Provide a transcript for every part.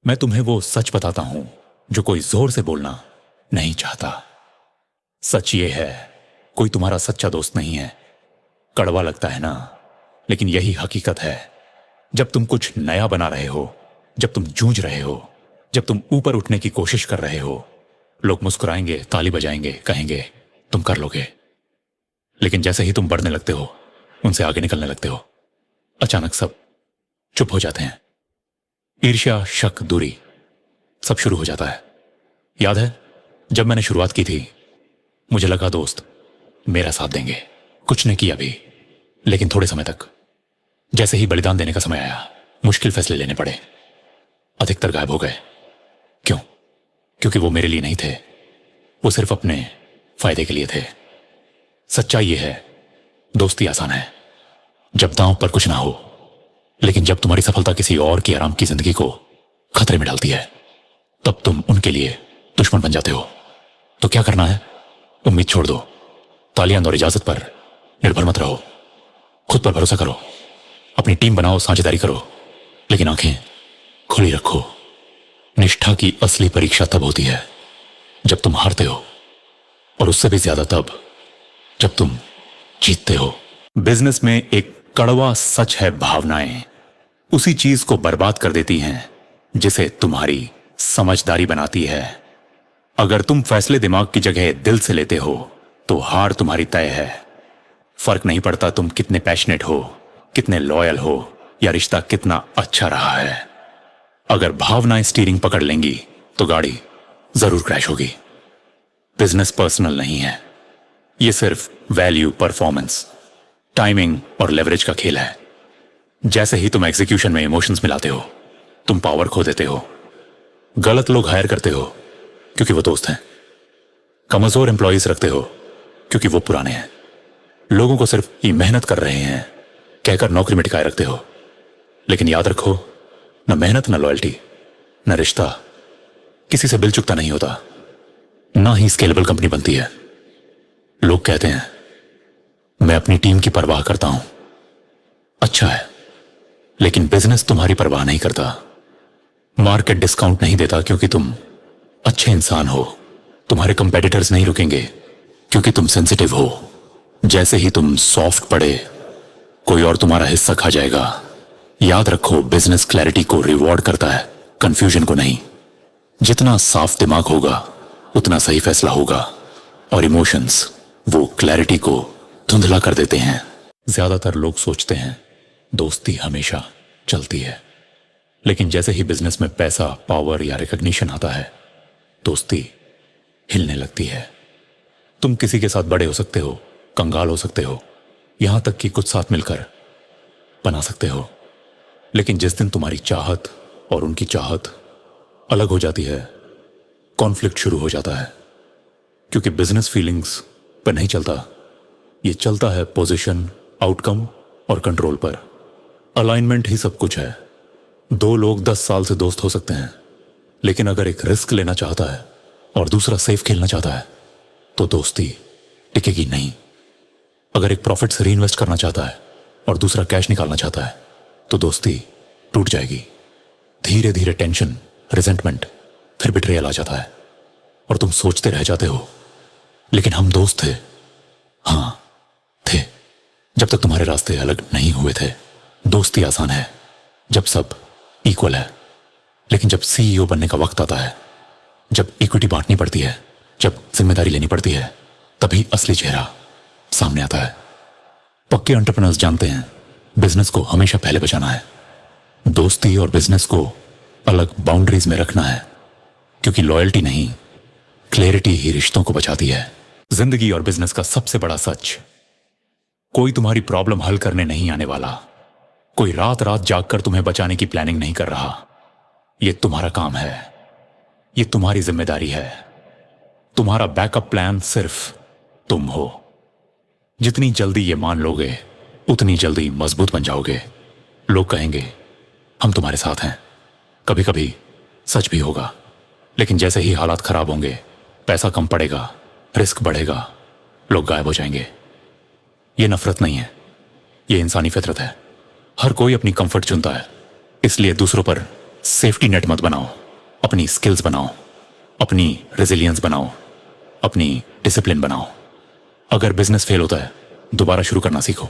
मैं तुम्हें वो सच बताता हूं जो कोई जोर से बोलना नहीं चाहता। सच ये है, कोई तुम्हारा सच्चा दोस्त नहीं है। कड़वा लगता है ना, लेकिन यही हकीकत है। जब तुम कुछ नया बना रहे हो, जब तुम जूझ रहे हो, जब तुम ऊपर उठने की कोशिश कर रहे हो, लोग मुस्कुराएंगे, ताली बजाएंगे, कहेंगे तुम कर लोगे। लेकिन जैसे ही तुम बढ़ने लगते हो, उनसे आगे निकलने लगते हो, अचानक सब चुप हो जाते हैं। ईर्ष्या, शक, दूरी सब शुरू हो जाता है। याद है जब मैंने शुरुआत की थी, मुझे लगा दोस्त मेरा साथ देंगे, कुछ नहीं किया भी, लेकिन थोड़े समय तक। जैसे ही बलिदान देने का समय आया, मुश्किल फैसले लेने पड़े, अधिकतर गायब हो गए। क्यों? क्योंकि वो मेरे लिए नहीं थे, वो सिर्फ अपने फायदे के लिए थे। सच्चाई ये है, दोस्ती आसान है जब दांव पर कुछ ना हो, लेकिन जब तुम्हारी सफलता किसी और की आराम की जिंदगी को खतरे में डालती है, तब तुम उनके लिए दुश्मन बन जाते हो। तो क्या करना है? उम्मीद छोड़ दो, तालियां और इजाजत पर निर्भर मत रहो, खुद पर भरोसा करो, अपनी टीम बनाओ, साझेदारी करो, लेकिन आंखें खुली रखो। निष्ठा की असली परीक्षा तब होती है जब तुम हारते हो, और उससे भी ज्यादा तब जब तुम जीतते हो। बिजनेस में एक कड़वा सच है, भावनाएं उसी चीज को बर्बाद कर देती हैं जिसे तुम्हारी समझदारी बनाती है। अगर तुम फैसले दिमाग की जगह दिल से लेते हो, तो हार तुम्हारी तय है। फर्क नहीं पड़ता तुम कितने पैशनेट हो, कितने लॉयल हो, या रिश्ता कितना अच्छा रहा है। अगर भावनाएं स्टीयरिंग पकड़ लेंगी तो गाड़ी जरूर क्रैश होगी। बिजनेस पर्सनल नहीं है, ये सिर्फ वैल्यू, परफॉर्मेंस, टाइमिंग और लेवरेज का खेल है। जैसे ही तुम एग्जीक्यूशन में इमोशंस मिलाते हो, तुम पावर खो देते हो। गलत लोग हायर करते हो क्योंकि वो दोस्त हैं, कमजोर एम्प्लॉयज रखते हो क्योंकि वो पुराने हैं, लोगों को सिर्फ ये मेहनत कर रहे हैं कहकर नौकरी में टिकाए रखते हो। लेकिन याद रखो, न मेहनत, न लॉयल्टी, न रिश्ता किसी से बिल चुकता नहीं होता, ना ही स्केलेबल कंपनी बनती है। लोग कहते हैं मैं अपनी टीम की परवाह करता हूं, अच्छा है, लेकिन बिजनेस तुम्हारी परवाह नहीं करता। मार्केट डिस्काउंट नहीं देता क्योंकि तुम अच्छे इंसान हो। तुम्हारे कंपेटिटर्स नहीं रुकेंगे क्योंकि तुम सेंसिटिव हो। जैसे ही तुम सॉफ्ट पड़े, कोई और तुम्हारा हिस्सा खा जाएगा। याद रखो, बिजनेस क्लैरिटी को रिवॉर्ड करता है, कंफ्यूजन को नहीं। जितना साफ दिमाग होगा उतना सही फैसला होगा, और इमोशंस वो क्लैरिटी को धुंधला कर देते हैं। ज्यादातर लोग सोचते हैं दोस्ती हमेशा चलती है, लेकिन जैसे ही बिजनेस में पैसा, पावर या रिकॉग्निशन आता है, दोस्ती हिलने लगती है। तुम किसी के साथ बड़े हो सकते हो, कंगाल हो सकते हो, यहां तक कि कुछ साथ मिलकर बना सकते हो, लेकिन जिस दिन तुम्हारी चाहत और उनकी चाहत अलग हो जाती है, कॉन्फ्लिक्ट शुरू हो जाता है। क्योंकि बिजनेस फीलिंग्स पर नहीं चलता, ये चलता है पोजीशन, आउटकम और कंट्रोल पर। अलाइनमेंट ही सब कुछ है। दो लोग 10 साल से दोस्त हो सकते हैं, लेकिन अगर एक रिस्क लेना चाहता है और दूसरा सेफ खेलना चाहता है, तो दोस्ती टिकेगी नहीं। अगर एक प्रॉफिट से रीइन्वेस्ट करना चाहता है और दूसरा कैश निकालना चाहता है, तो दोस्ती टूट जाएगी। धीरे धीरे टेंशन, रिजेंटमेंट, फिर बिट्रेयल आ जाता है, और तुम सोचते रह जाते हो लेकिन हम दोस्त थे। हां थे, जब तक तुम्हारे रास्ते अलग नहीं हुए थे। दोस्ती आसान है जब सब इक्वल है, लेकिन जब सीईओ बनने का वक्त आता है, जब इक्विटी बांटनी पड़ती है, जब जिम्मेदारी लेनी पड़ती है, तभी असली चेहरा सामने आता है। पक्के एंटरप्रेन्योर्स जानते हैं बिजनेस को हमेशा पहले बचाना है। दोस्ती और बिजनेस को अलग बाउंड्रीज में रखना है, क्योंकि लॉयल्टी नहीं, क्लैरिटी ही रिश्तों को बचाती है। जिंदगी और बिजनेस का सबसे बड़ा सच, कोई तुम्हारी प्रॉब्लम हल करने नहीं आने वाला। कोई रात रात जागकर तुम्हें बचाने की प्लानिंग नहीं कर रहा। यह तुम्हारा काम है, यह तुम्हारी जिम्मेदारी है। तुम्हारा बैकअप प्लान सिर्फ तुम हो। जितनी जल्दी ये मान लोगे, उतनी जल्दी मजबूत बन जाओगे। लोग कहेंगे हम तुम्हारे साथ हैं। कभी कभी सच भी होगा, लेकिन जैसे ही हालात खराब होंगे, पैसा कम पड़ेगा, रिस्क बढ़ेगा, लोग गायब हो जाएंगे। ये नफरत नहीं है, ये इंसानी फितरत है। हर कोई अपनी कंफर्ट चुनता है, इसलिए दूसरों पर सेफ्टी नेट मत बनाओ, अपनी स्किल्स बनाओ, अपनी रेजिलियंस बनाओ, अपनी डिसिप्लिन बनाओ। अगर बिजनेस फेल होता है, दोबारा शुरू करना सीखो।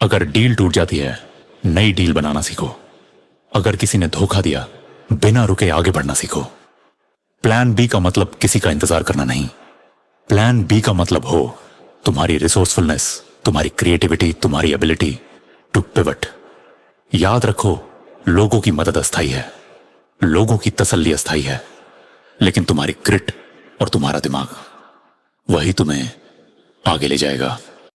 अगर डील टूट जाती है, नई डील बनाना सीखो। अगर किसी ने धोखा दिया, बिना रुके आगे बढ़ना सीखो। प्लान बी का मतलब किसी का इंतजार करना नहीं। प्लान बी का मतलब हो तुम्हारी रिसोर्सफुलनेस, तुम्हारी क्रिएटिविटी, तुम्हारी एबिलिटी टू पिवट। याद रखो, लोगों की मदद अस्थायी है, लोगों की तसल्ली अस्थायी है, लेकिन तुम्हारी ग्रिट और तुम्हारा दिमाग वही तुम्हें आगे ले जाएगा।